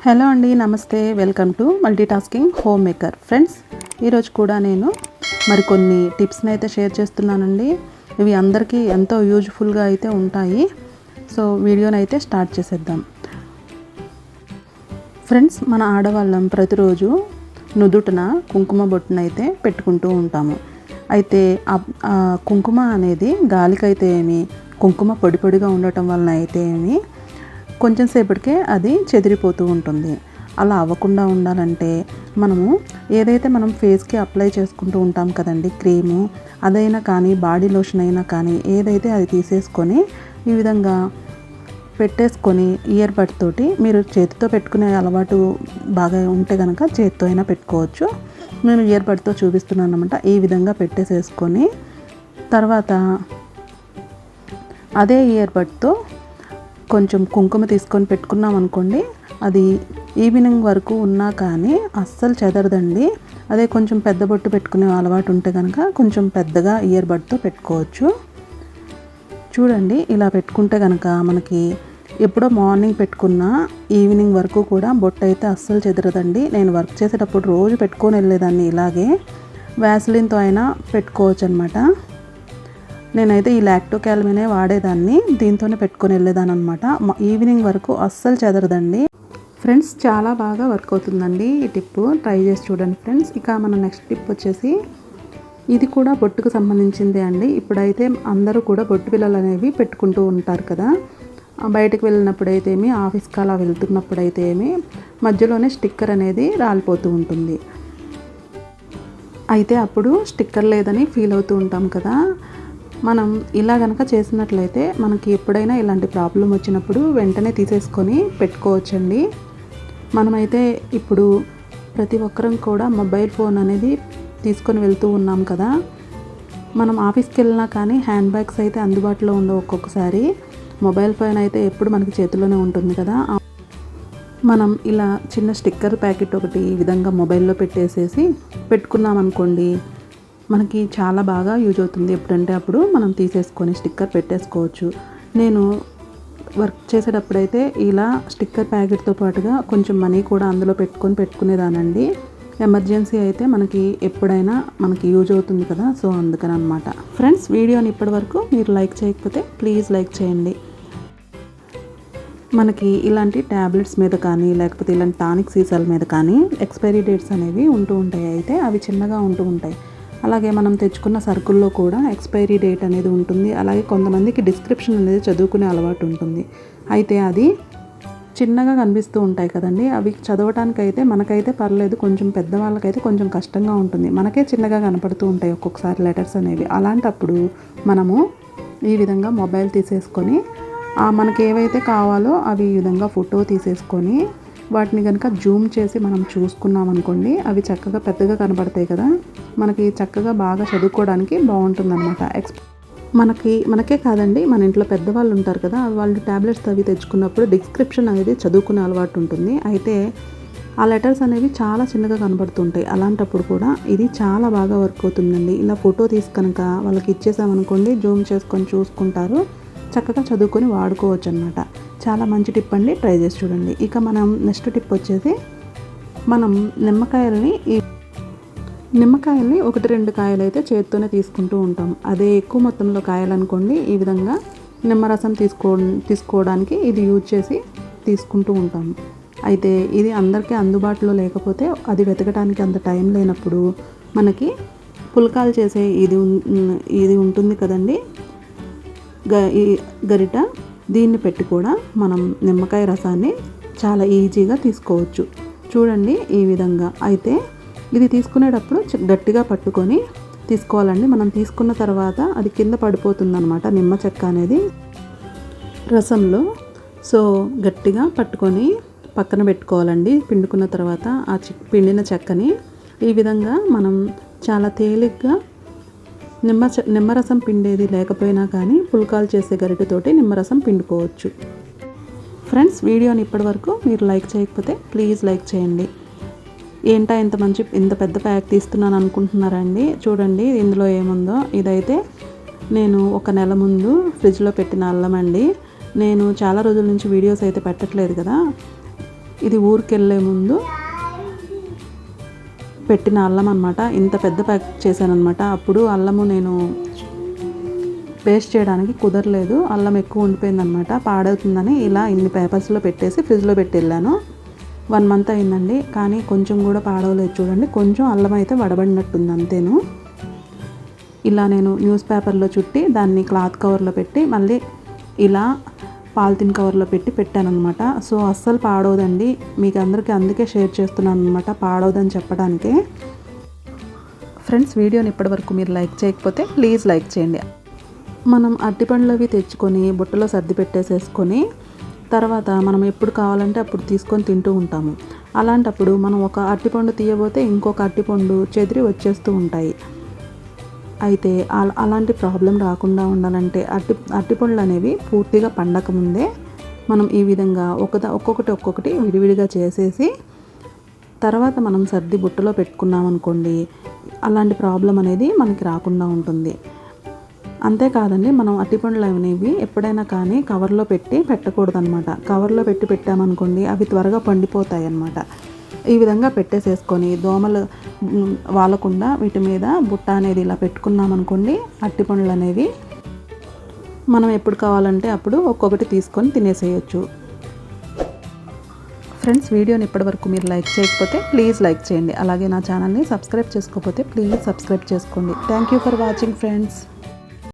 Hello అండి, నమస్తే. Welcome to multitasking home maker. Friends, ఈరోజు కూడా నేను మరికొన్ని టిప్స్ని అయితే షేర్ చేస్తున్నానండి. ఇవి అందరికీ ఎంతో యూజ్ఫుల్గా అయితే ఉంటాయి. సో వీడియోని అయితే స్టార్ట్ చేసేద్దాం. ఫ్రెండ్స్, మన ఆడవాళ్ళం ప్రతిరోజు నుదుటిన కుంకుమ బొట్టునైతే పెట్టుకుంటూ ఉంటాము. అయితే ఆ కుంకుమ అనేది గాలికైతే ఏమి, కుంకుమ పొడి పొడిగా ఉండటం వలన అయితే ఏమి కొంచెం సేపటికే అది చెదిరిపోతూ ఉంటుంది. అలా అవ్వకుండా ఉండాలంటే మనము ఏదైతే మనం ఫేస్కి అప్లై చేసుకుంటూ ఉంటాం కదండి, క్రీము అదైనా కానీ బాడీ లోషన్ అయినా కానీ ఏదైతే అది తీసేసుకొని ఈ విధంగా పెట్టేసుకొని ఇయర్ బడ్ తోటి, మీరు చేతితో పెట్టుకునే అలవాటు బాగా ఉంటే కనుక చేతితో అయినా పెట్టుకోవచ్చు. నేను ఇయర్ బడ్తో చూపిస్తున్నాను అన్నమాట. ఈ విధంగా పెట్టేసేసుకొని తర్వాత అదే ఇయర్ బడ్తో కొంచెం కుంకుమ తీసుకొని పెట్టుకున్నాం అనుకోండి, అది ఈవినింగ్ వరకు ఉన్నా కానీ అస్సలు చెదరదండి. అదే కొంచెం పెద్ద బొట్టు పెట్టుకునే అలవాటు ఉంటే కనుక కొంచెం పెద్దగా ఇయర్ బడ్తో పెట్టుకోవచ్చు. చూడండి, ఇలా పెట్టుకుంటే కనుక మనకి ఎప్పుడో మార్నింగ్ పెట్టుకున్న ఈవినింగ్ వరకు కూడా బొట్టు అయితే అస్సలు చెదరదండి. నేను వర్క్ చేసేటప్పుడు రోజు పెట్టుకొని వెళ్ళేదాన్ని. ఇలాగే వ్యాస్లిన్తో అయినా పెట్టుకోవచ్చు అనమాట. నేనైతే ఈ లాక్టోకాల్మినే వాడేదాన్ని, దీంతోనే పెట్టుకొని వెళ్ళేదాన్ని అనమాట. ఈవినింగ్ వరకు అస్సలు చెదరదండి. ఫ్రెండ్స్, చాలా బాగా వర్క్ అవుతుందండి ఈ టిప్. ట్రై చేసి చూడండి ఫ్రెండ్స్. ఇక మన నెక్స్ట్ టిప్ వచ్చేసి, ఇది కూడా బొట్టుకు సంబంధించిందే అండి. ఇప్పుడైతే అందరూ కూడా బొట్టు పిల్లలు అనేవి పెట్టుకుంటూ ఉంటారు కదా. బయటకు వెళ్ళినప్పుడైతే ఏమి, ఆఫీస్కి అలా వెళ్తున్నప్పుడైతే ఏమి మధ్యలోనే స్టిక్కర్ అనేది రాలిపోతూ ఉంటుంది. అయితే అప్పుడు స్టిక్కర్ లేదని ఫీల్ అవుతూ ఉంటాం కదా. మనం ఇలా కనుక చేసినట్లయితే మనకి ఎప్పుడైనా ఇలాంటి ప్రాబ్లం వచ్చినప్పుడు వెంటనే తీసేసుకొని పెట్టుకోవచ్చండి. మనమైతే ఇప్పుడు ప్రతి ఒక్కరం కూడా మొబైల్ ఫోన్ అనేది తీసుకొని వెళ్తూ ఉన్నాం కదా. మనం ఆఫీస్కి వెళ్ళినా కానీ హ్యాండ్ బ్యాగ్స్ అయితే అందుబాటులో ఉండవు. ఒక్కొక్కసారి మొబైల్ ఫోన్ అయితే ఎప్పుడు మనకి చేతిలోనే ఉంటుంది కదా. మనం ఇలా చిన్న స్టిక్కర్ ప్యాకెట్ ఒకటి ఈ విధంగా మొబైల్లో పెట్టేసేసి పెట్టుకున్నాం అనుకోండి, మనకి చాలా బాగా యూజ్ అవుతుంది. ఎప్పుడంటే అప్పుడు మనం తీసేసుకొని స్టిక్కర్ పెట్టేసుకోవచ్చు. నేను వర్క్ చేసేటప్పుడైతే ఇలా స్టిక్కర్ ప్యాకెట్తో పాటుగా కొంచెం మనీ కూడా అందులో పెట్టుకునేదానండి. ఎమర్జెన్సీ అయితే మనకి ఎప్పుడైనా మనకి యూజ్ అవుతుంది కదా. సో అందుకని అనమాట. ఫ్రెండ్స్, వీడియోని ఇప్పటివరకు మీరు లైక్ చేయకపోతే ప్లీజ్ లైక్ చేయండి. మనకి ఇలాంటి ట్యాబ్లెట్స్ మీద కానీ లేకపోతే ఇలాంటి టానిక్ సీసాల మీద కానీ ఎక్స్పైరీ డేట్స్ అనేవి ఉంటూ ఉంటాయి. అయితే అవి చిన్నగా ఉంటూ ఉంటాయి. అలాగే మనం తెచ్చుకున్న సరుకుల్లో కూడా ఎక్స్పైరీ డేట్ అనేది ఉంటుంది. అలాగే కొంతమందికి డిస్క్రిప్షన్ అనేది చదువుకునే అలవాటు ఉంటుంది. అయితే అది చిన్నగా కనిపిస్తూ ఉంటాయి కదండి. అవి చదవటానికైతే మనకైతే పర్లేదు, కొంచెం పెద్దవాళ్ళకైతే కొంచెం కష్టంగా ఉంటుంది. మనకే చిన్నగా కనపడుతూ ఉంటాయి ఒక్కొక్కసారి లెటర్స్ అనేవి. అలాంటప్పుడు మనము ఈ విధంగా మొబైల్ తీసేసుకొని మనకి ఏవైతే కావాలో అవి ఈ విధంగా ఫోటో తీసేసుకొని వాటిని కనుక జూమ్ చేసి మనం చూసుకున్నాం అనుకోండి, అవి చక్కగా పెద్దగా కనబడతాయి కదా. మనకి చక్కగా బాగా చదువుకోవడానికి బాగుంటుంది అనమాట. మనకే కాదండి, మన ఇంట్లో పెద్దవాళ్ళు ఉంటారు కదా, వాళ్ళు ట్యాబ్లెట్స్ అవి తెచ్చుకున్నప్పుడు డిస్క్రిప్షన్ అనేది చదువుకునే అలవాటు ఉంటుంది. అయితే ఆ లెటర్స్ అనేవి చాలా చిన్నగా కనబడుతుంటాయి. అలాంటప్పుడు కూడా ఇది చాలా బాగా వర్క్ అవుతుందండి. ఇలా ఫోటో తీసి కనుక వాళ్ళకి ఇచ్చేసామనుకోండి, జూమ్ చేసుకొని చూసుకుంటారు, చక్కగా చదువుకొని వాడుకోవచ్చు అనమాట. చాలా మంచి టిప్ అండి, ట్రై చేసి చూడండి. ఇక మనం నెక్స్ట్ టిప్ వచ్చేసి, మనం నిమ్మకాయల్ని 1-2 కాయలు అయితే చేతితోనే తీసుకుంటూ ఉంటాం. అదే ఎక్కువ మొత్తంలో కాయలు అనుకోండి, ఈ విధంగా నిమ్మరసం తీసుకోవడానికి ఇది యూజ్ చేసి తీసుకుంటూ ఉంటాం. అయితే ఇది అందరికీ అందుబాటులో లేకపోతే, అది వెతకడానికి అంత టైం లేనప్పుడు మనకి పుల్కాలు చేసే ఇది ఉంటుంది కదండి, గరిట. దీన్ని పెట్టి కూడా మనం నిమ్మకాయ రసాన్ని చాలా ఈజీగా తీసుకోవచ్చు. చూడండి ఈ విధంగా. అయితే ఇది తీసుకునేటప్పుడు గట్టిగా పట్టుకొని తీసుకోవాలండి. మనం తీసుకున్న తర్వాత అది కింద పడిపోతుందన్నమాట, నిమ్మ చెక్క అనేది రసంలో. సో గట్టిగా పట్టుకొని పక్కన పెట్టుకోవాలండి. పిండుకున్న తర్వాత ఆ పిండిన చెక్కని ఈ విధంగా మనం చాలా తేలిగ్గా నిమ్మరసం పిండేది లేకపోయినా కానీ పుల్కాలు చేసే గరిటెతోటి నిమ్మరసం పిండుకోవచ్చు. ఫ్రెండ్స్, వీడియోని ఇప్పటివరకు మీరు లైక్ చేయకపోతే ప్లీజ్ లైక్ చేయండి. ఏంటా ఇంత పెద్ద ప్యాక్ తీస్తున్నాను అనుకుంటున్నారండి. చూడండి ఇందులో ఏముందో. ఇదైతే నేను 1 నెల ముందు ఫ్రిడ్జ్లో పెట్టిన అల్లం అండి. నేను చాలా రోజుల నుంచి వీడియోస్ అయితే పెట్టట్లేదు కదా. ఇది ఊరికి వెళ్ళే ముందు పెట్టిన అల్లం అనమాట. ఇంత పెద్ద ప్యాకెట్ చేశాను అనమాట. అప్పుడు అల్లము నేను పేస్ట్ చేయడానికి కుదరలేదు, అల్లం ఎక్కువ ఉండిపోయిందనమాట, పాడవుతుందని ఇలా ఇన్ని పేపర్స్లో పెట్టేసి ఫ్రిడ్జ్లో పెట్టి వెళ్ళాను. 1 మంత్ అయిందండి, కానీ కొంచెం కూడా పాడవలేదు. చూడండి, కొంచెం అల్లం అయితే వడబడినట్టుంది అంతేను. ఇలా నేను న్యూస్ పేపర్లో చుట్టి దాన్ని క్లాత్ కవర్లో పెట్టి మళ్ళీ ఇలా పాలిథిన్ కవర్లో పెట్టి పెట్టానమాట. సో అస్సలు పాడవదండి, మీకు అందరికీ అందుకే షేర్ చేస్తున్నాను అనమాట, పాడవదని చెప్పడానికే. ఫ్రెండ్స్, వీడియోని ఇప్పటివరకు మీరు లైక్ చేయకపోతే ప్లీజ్ లైక్ చేయండి. మనం అరటిపండ్లు అవి తెచ్చుకొని బుట్టలో సర్ది పెట్టేసేసుకొని తర్వాత మనం ఎప్పుడు కావాలంటే అప్పుడు తీసుకొని తింటూ ఉంటాము. అలాంటప్పుడు మనం ఒక అరటిపండు తీయబోతే ఇంకొక అరటిపండు చెదిరి వచ్చేస్తూ ఉంటాయి. అయితే అలాంటి ప్రాబ్లం రాకుండా ఉండాలంటే అరటిపండ్లు అనేవి పూర్తిగా పండక ముందే మనం ఈ విధంగా ఒక్కొక్కటి విడివిడిగా చేసేసి తర్వాత మనం సర్ది బుట్టలో పెట్టుకున్నామనుకోండి, అలాంటి ప్రాబ్లం అనేది మనకి రాకుండా ఉంటుంది. అంతేకాదండి, మనం అరటిపండ్లు అనేవి ఎప్పుడైనా కానీ కవర్లో పెట్టి పెట్టకూడదు అనమాట. కవర్లో పెట్టి పెట్టామనుకోండి అవి త్వరగా పండిపోతాయి అన్నమాట. ఈ విధంగా పెట్టేసేసుకొని దోమలు వాలకుండా వీటి మీద బుట్ట అనేది ఇలా పెట్టుకున్నామనుకోండి, అరటిపండ్లు అనేవి మనం ఎప్పుడు కావాలంటే అప్పుడు ఒక్కొక్కటి తీసుకొని తినేసేయచ్చు. ఫ్రెండ్స్, వీడియోని ఇప్పటివరకు మీరు లైక్ చేయకపోతే ప్లీజ్ లైక్ చేయండి. అలాగే నా ఛానల్ని సబ్స్క్రైబ్ చేసుకోకపోతే ప్లీజ్ సబ్స్క్రైబ్ చేసుకోండి. Thank you for watching friends.